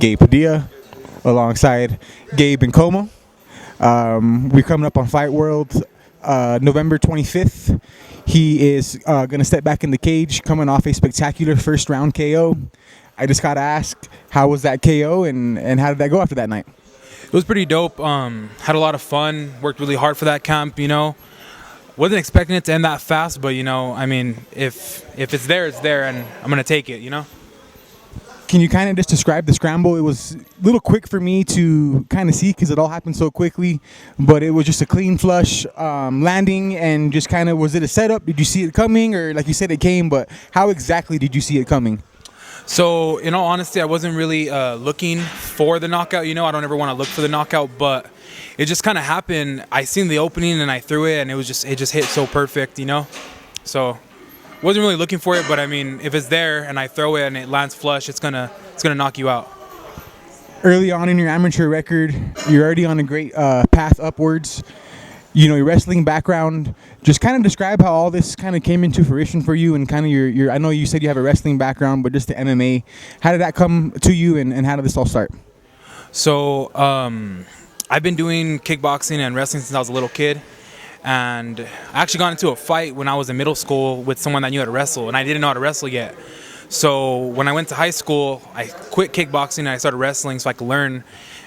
Gabe Padilla alongside Gabe Bencomo. We're coming up on Fight World November 25th. He is going to step back in the cage coming off a spectacular first round KO. I just got to ask, how was that KO and how did that go after that night? It was pretty dope. Had a lot of fun. Worked really hard for that camp, Wasn't expecting it to end that fast, but, I mean, if it's there, it's there, and I'm going to take it, Can you kind of just describe the scramble? It was a little quick for me to kind of see because it all happened so quickly, but it was just a clean flush landing and just kind of, was it a setup? Did you see it coming? Or like you said, it came, but how exactly did you see it coming? So, in all honesty, I wasn't really looking for the knockout. I don't ever want to look for the knockout, but it just kind of happened. I seen the opening and I threw it, and it just hit so perfect, So, wasn't really looking for it, but I mean, if it's there and I throw it and it lands flush, it's gonna knock you out. Early on in your amateur record, you're already on a great path upwards. Your wrestling background, just kind of describe how all this kind of came into fruition for you and kind of your I know you said you have a wrestling background, but just the MMA. How did that come to you and how did this all start? So, I've been doing kickboxing and wrestling since I was a little kid. And I actually got into a fight when I was in middle school with someone that knew how to wrestle, and I didn't know how to wrestle yet. So when I went to high school, I quit kickboxing and I started wrestling so I could learn.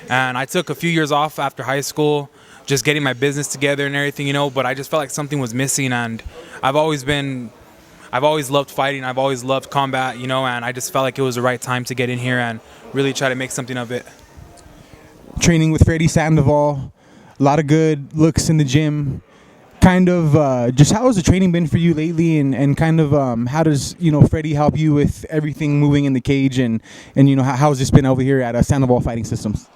And I took a few years off after high school, just getting my business together and everything, but I just felt like something was missing. And I've always loved fighting. I've always loved combat, and I just felt like it was the right time to get in here and really try to make something of it. Training with Freddie Sandoval, a lot of good looks in the gym. Kind of just how has the training been for you lately, and kind of how does Freddie help you with everything moving in the cage, and how's this been over here at Sandoval Fighting Systems?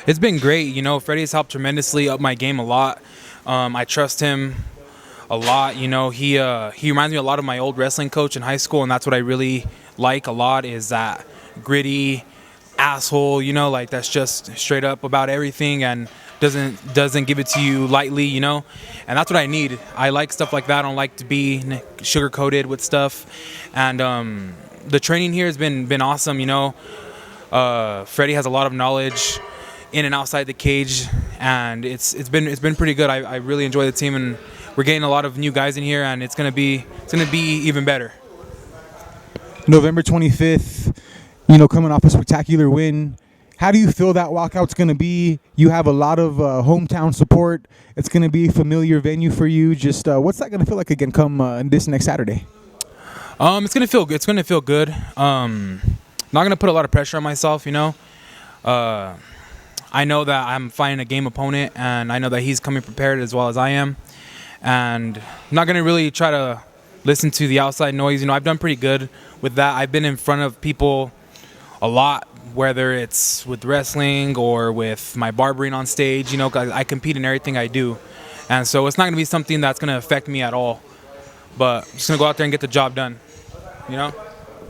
It's been great. Freddie's helped tremendously up my game a lot. I trust him a lot. He reminds me a lot of my old wrestling coach in high school, and that's what I really like a lot, is that gritty asshole, like that's just straight up about everything and doesn't give it to you lightly, and that's what I need. I like stuff like that. I don't like to be sugar coated with stuff, and the training here has been awesome. Freddie has a lot of knowledge in and outside the cage, and it's been pretty good. I really enjoy the team, and we're getting a lot of new guys in here, and it's gonna be even better. November 25th, coming off a spectacular win. How do you feel that walkout's going to be? You have a lot of hometown support. It's going to be a familiar venue for you. Just what's that going to feel like again come this next Saturday? It's going to feel good. It's going to feel good. Not going to put a lot of pressure on myself, I know that I'm fighting a game opponent, and I know that he's coming prepared as well as I am. And I'm not going to really try to listen to the outside noise. I've done pretty good with that. I've been in front of people a lot, whether it's with wrestling or with my barbering on stage, 'cause I compete in everything I do. And so it's not going to be something that's going to affect me at all. But I'm just going to go out there and get the job done,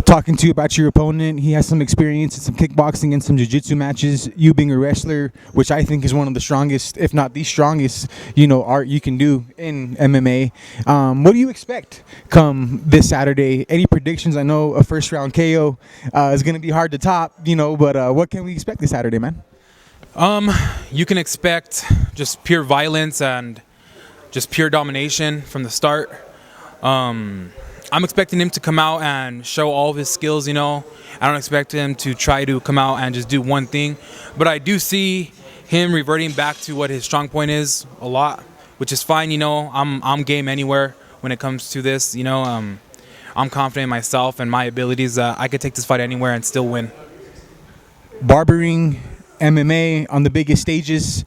Talking to you about your opponent, he has some experience in some kickboxing and some jiu-jitsu matches. You being a wrestler, which I think is one of the strongest, if not the strongest, art you can do in MMA. What do you expect come this Saturday? Any predictions? I know a first-round KO is going to be hard to top, but what can we expect this Saturday, man? You can expect just pure violence and just pure domination from the start. I'm expecting him to come out and show all of his skills, I don't expect him to try to come out and just do one thing. But I do see him reverting back to what his strong point is a lot, which is fine, I'm game anywhere when it comes to this, I'm confident in myself and my abilities that I could take this fight anywhere and still win. Barbering, MMA on the biggest stages.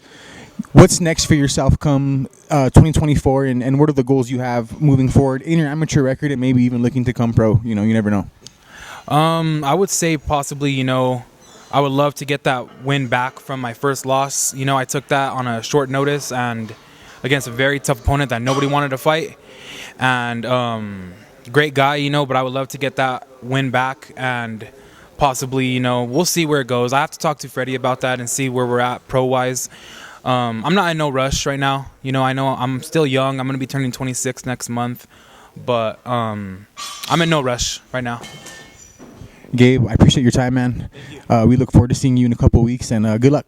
What's next for yourself come 2024, and what are the goals you have moving forward in your amateur record and maybe even looking to come pro? You never know. I would say possibly, I would love to get that win back from my first loss. I took that on a short notice and against a very tough opponent that nobody wanted to fight. And great guy, but I would love to get that win back and possibly, we'll see where it goes. I have to talk to Freddie about that and see where we're at pro-wise. I'm not in no rush right now. I know I'm still young. I'm going to be turning 26 next month. But I'm in no rush right now. Gabe, I appreciate your time, man. Thank you. We look forward to seeing you in a couple weeks, and good luck.